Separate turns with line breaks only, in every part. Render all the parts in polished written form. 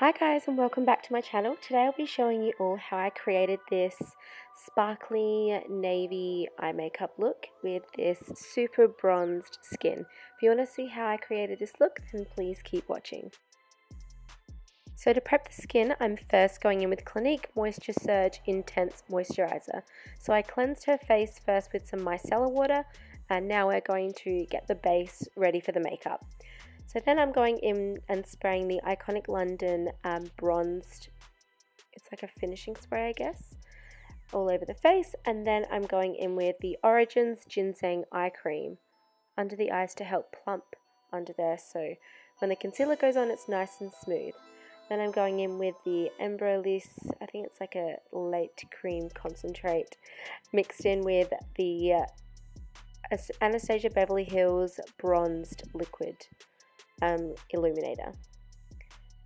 Hi guys, and welcome back to my channel. Today I'll be showing you all how I created this sparkly navy eye makeup look with this super bronzed skin. If you want to see how I created this look, then please keep watching. So to prep the skin, I'm first going in with Clinique Moisture Surge Intense Moisturizer. So I cleansed her face first with some micellar water, and now we're going to get the base ready for the makeup. So then I'm going in and spraying the Iconic London bronzed, it's like a finishing spray I guess, all over the face. And then I'm going in with the Origins Ginzeng Eye Cream under the eyes to help plump under there, so when the concealer goes on it's nice and smooth. Then I'm going in with the Embryolisse, I think it's like a Lait-Cremè concentrate, mixed in with the Anastasia Beverly Hills Bronzed Liquid Illuminator.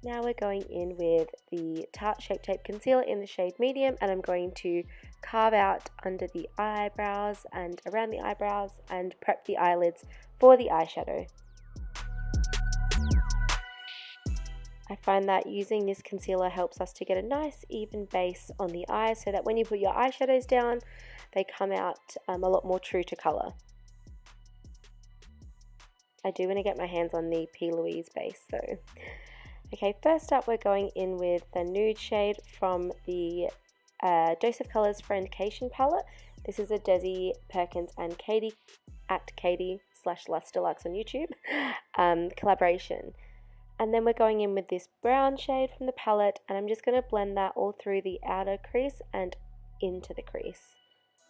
Now we're going in with the Tarte Shape Tape Concealer in the shade Medium, and I'm going to carve out under the eyebrows and around the eyebrows and prep the eyelids for the eyeshadow. I find that using this concealer helps us to get a nice even base on the eyes so that when you put your eyeshadows down, they come out a lot more true to colour. I do want to get my hands on the P. Louise base though. Okay, first up we're going in with the nude shade from the Dose of Colours Friendcation palette. This is a Desi, Perkins and Katy at Katy/Lustre on YouTube collaboration. And then we're going in with this brown shade from the palette, and I'm just going to blend that all through the outer crease and into the crease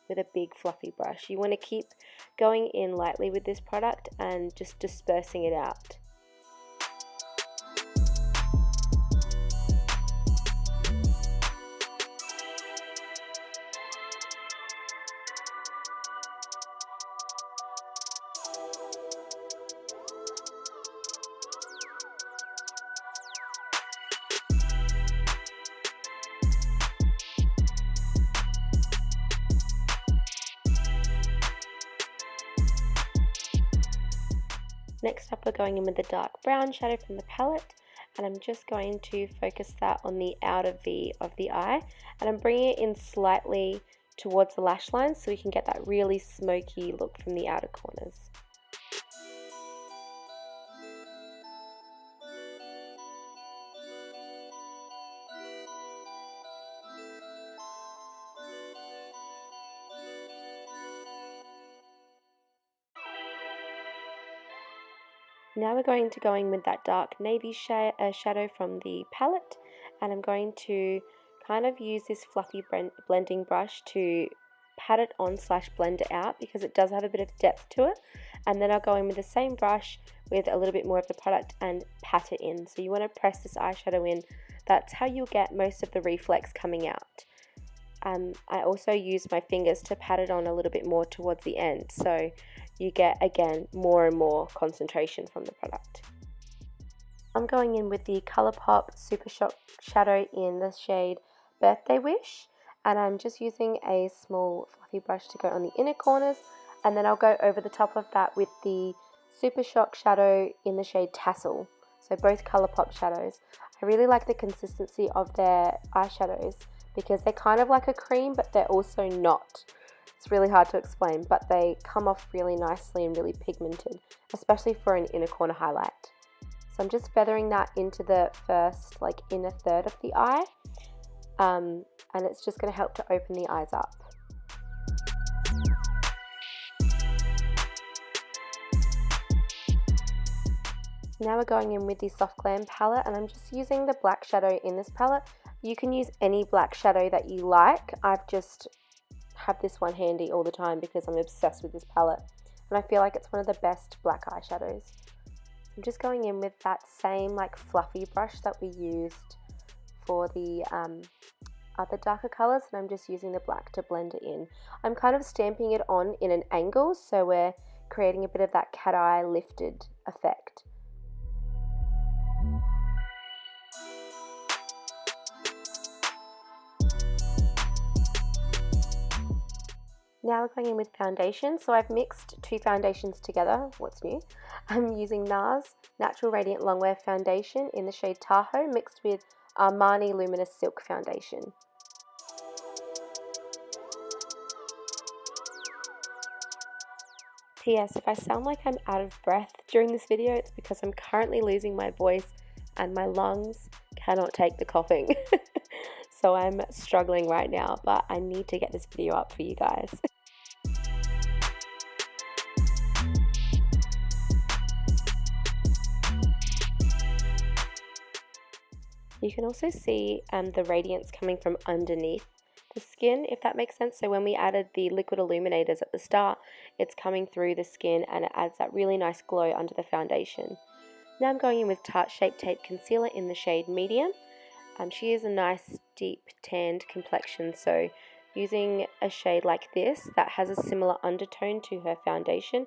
with a big fluffy brush. You want to keep going in lightly with this product and just dispersing it out. Next up we're going in with the dark brown shadow from the palette, and I'm just going to focus that on the outer V of the eye, and I'm bringing it in slightly towards the lash line so we can get that really smoky look from the outer corners. Now we're going to go in with that dark navy shadow from the palette, and I'm going to kind of use this fluffy blending brush to pat it on / blend it out because it does have a bit of depth to it. And then I'll go in with the same brush with a little bit more of the product and pat it in. So you want to press this eyeshadow in. That's how you'll get most of the reflex coming out. I also use my fingers to pat it on a little bit more towards the end, so you get again more and more concentration from the product. I'm going in with the Colourpop Super Shock Shadow in the shade Birthday Wish, and I'm just using a small fluffy brush to go on the inner corners, and then I'll go over the top of that with the Super Shock Shadow in the shade Tassel. So both Colourpop shadows. I really like the consistency of their eyeshadows because they're kind of like a cream, but they're also not. It's really hard to explain, but they come off really nicely and really pigmented, especially for an inner corner highlight. So I'm just feathering that into the first inner third of the eye, and it's just going to help to open the eyes up. Now we're going in with the Soft Glam palette, and I'm just using the black shadow in this palette. You can use any black shadow that you like. I've just have this one handy all the time because I'm obsessed with this palette, and I feel like it's one of the best black eyeshadows. I'm just going in with that same fluffy brush that we used for the other darker colors, and I'm just using the black to blend it in. I'm kind of stamping it on in an angle, so we're creating a bit of that cat eye lifted effect. Now we're going in with foundation. So I've mixed two foundations together, what's new, I'm using NARS Natural Radiant Longwear Foundation in the shade TAHOE mixed with Armani Luminous Silk Foundation. P.S. If I sound like I'm out of breath during this video, it's because I'm currently losing my voice and my lungs cannot take the coughing. So I'm struggling right now, but I need to get this video up for you guys. You can also see the radiance coming from underneath the skin, if that makes sense. So when we added the liquid illuminators at the start, it's coming through the skin and it adds that really nice glow under the foundation. Now I'm going in with Tarte Shape Tape Concealer in the shade Medium. She is a nice deep tanned complexion, so using a shade like this that has a similar undertone to her foundation,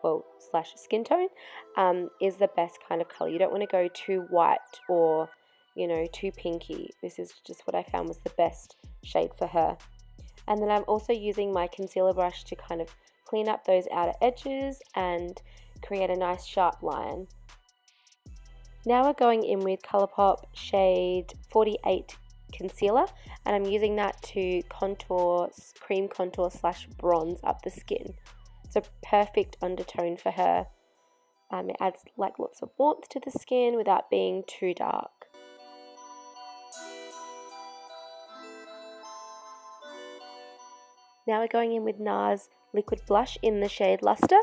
well, slash skin tone, is the best kind of color. You don't want to go too white or, you know, too pinky. This is just what I found was the best shade for her. And then I'm also using my concealer brush to kind of clean up those outer edges and create a nice sharp line. Now we're going in with Colourpop shade 48 concealer, and I'm using that to contour, cream contour slash bronze up the skin. It's a perfect undertone for her. It adds like lots of warmth to the skin without being too dark. Now we're going in with NARS liquid blush in the shade Lustre,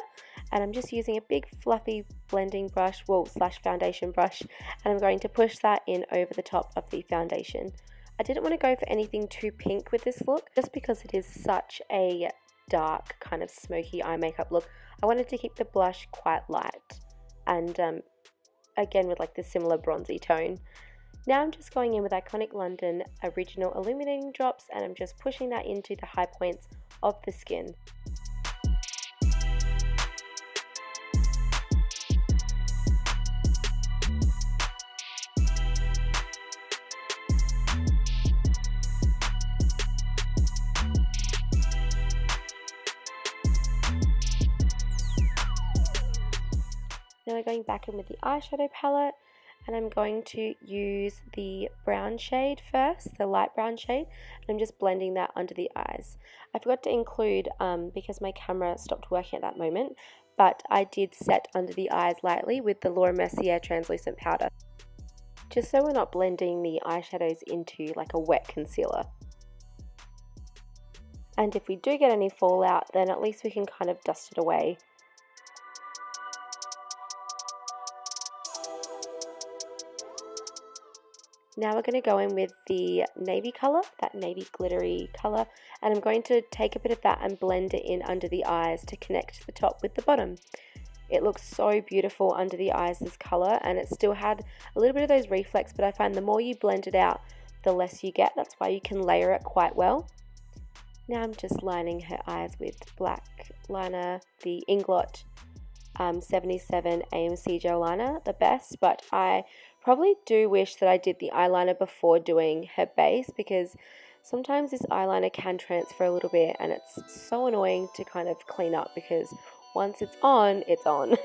and I'm just using a big fluffy blending brush, well, slash foundation brush, and I'm going to push that in over the top of the foundation. I didn't want to go for anything too pink with this look, just because it is such a dark kind of smoky eye makeup look. I wanted to keep the blush quite light, and again with like the similar bronzy tone. Now I'm just going in with Iconic London Original Illuminating Drops, and I'm just pushing that into the high points of the skin. Now we're going back in with the eyeshadow palette, and I'm going to use the brown shade first, the light brown shade, and I'm just blending that under the eyes. I forgot to include, because my camera stopped working at that moment, but I did set under the eyes lightly with the Laura Mercier translucent powder, just so we're not blending the eyeshadows into like a wet concealer. And if we do get any fallout, then at least we can kind of dust it away. Now we're going to go in with the navy colour, that navy glittery colour, and I'm going to take a bit of that and blend it in under the eyes to connect the top with the bottom. It looks so beautiful under the eyes, this colour, and it still had a little bit of those reflex, but I find the more you blend it out, the less you get. That's why you can layer it quite well. Now I'm just lining her eyes with black liner, the Inglot 77 AMC Gel Liner, the best, but I probably do wish that I did the eyeliner before doing her base, because sometimes this eyeliner can transfer a little bit and it's so annoying to kind of clean up, because once it's on, it's on.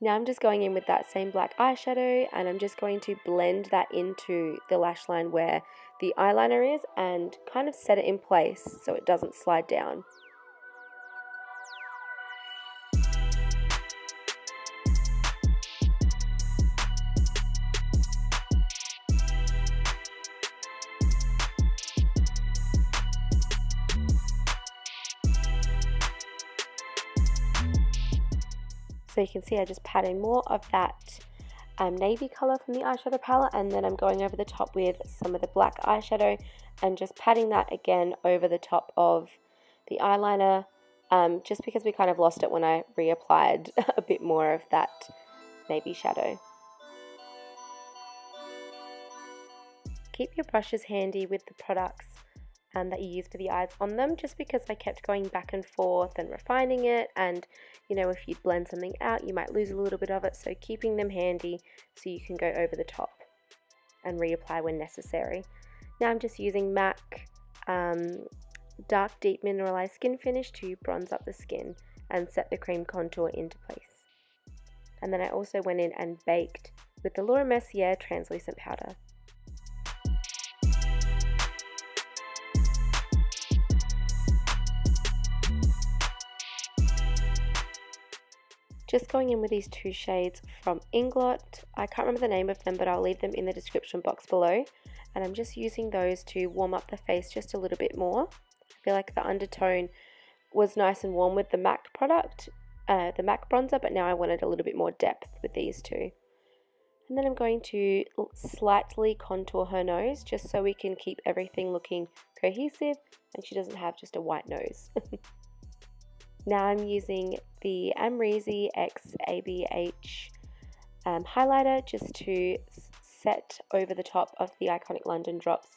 Now I'm just going in with that same black eyeshadow, and I'm just going to blend that into the lash line where the eyeliner is and kind of set it in place so it doesn't slide down. So you can see I just pat in more of that navy colour from the eyeshadow palette, and then I'm going over the top with some of the black eyeshadow and just patting that again over the top of the eyeliner, just because we kind of lost it when I reapplied a bit more of that navy shadow. Keep your brushes handy with the products that you use for the eyes on them, just because I kept going back and forth and refining it, and you know, if you blend something out you might lose a little bit of it, so keeping them handy so you can go over the top and reapply when necessary. Now I'm just using MAC Dark Deep Mineralized Skin Finish to bronze up the skin and set the cream contour into place. And then I also went in and baked with the Laura Mercier translucent powder. Just going in with these two shades from Inglot. I can't remember the name of them, but I'll leave them in the description box below. And I'm just using those to warm up the face just a little bit more. I feel like the undertone was nice and warm with the MAC product, the MAC bronzer, but now I wanted a little bit more depth with these two. And then I'm going to slightly contour her nose just so we can keep everything looking cohesive and she doesn't have just a white nose. Now I'm using the Amrezy X ABH highlighter just to set over the top of the Iconic London drops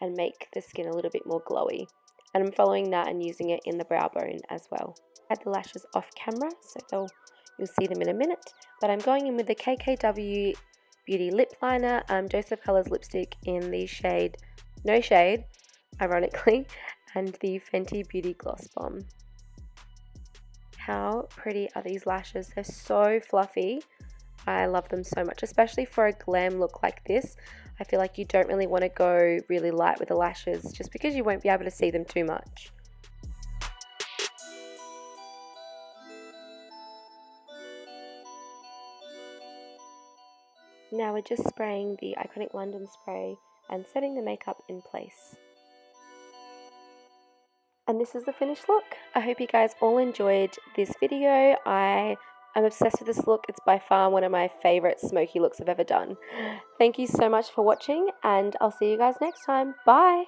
and make the skin a little bit more glowy. And I'm following that and using it in the brow bone as well. I had the lashes off camera, so you'll see them in a minute. But I'm going in with the KKW Beauty Lip Liner, Dose of Colours lipstick in the shade No Shade, ironically, and the Fenty Beauty Gloss Bomb. How pretty are these lashes? They're so fluffy. I love them so much, especially for a glam look like this. I feel like you don't really want to go really light with the lashes just because you won't be able to see them too much. Now we're just spraying the Iconic London spray and setting the makeup in place. And this is the finished look. I hope you guys all enjoyed this video. I'm obsessed with this look. It's by far one of my favorite smoky looks I've ever done. Thank you so much for watching, and I'll see you guys next time. Bye!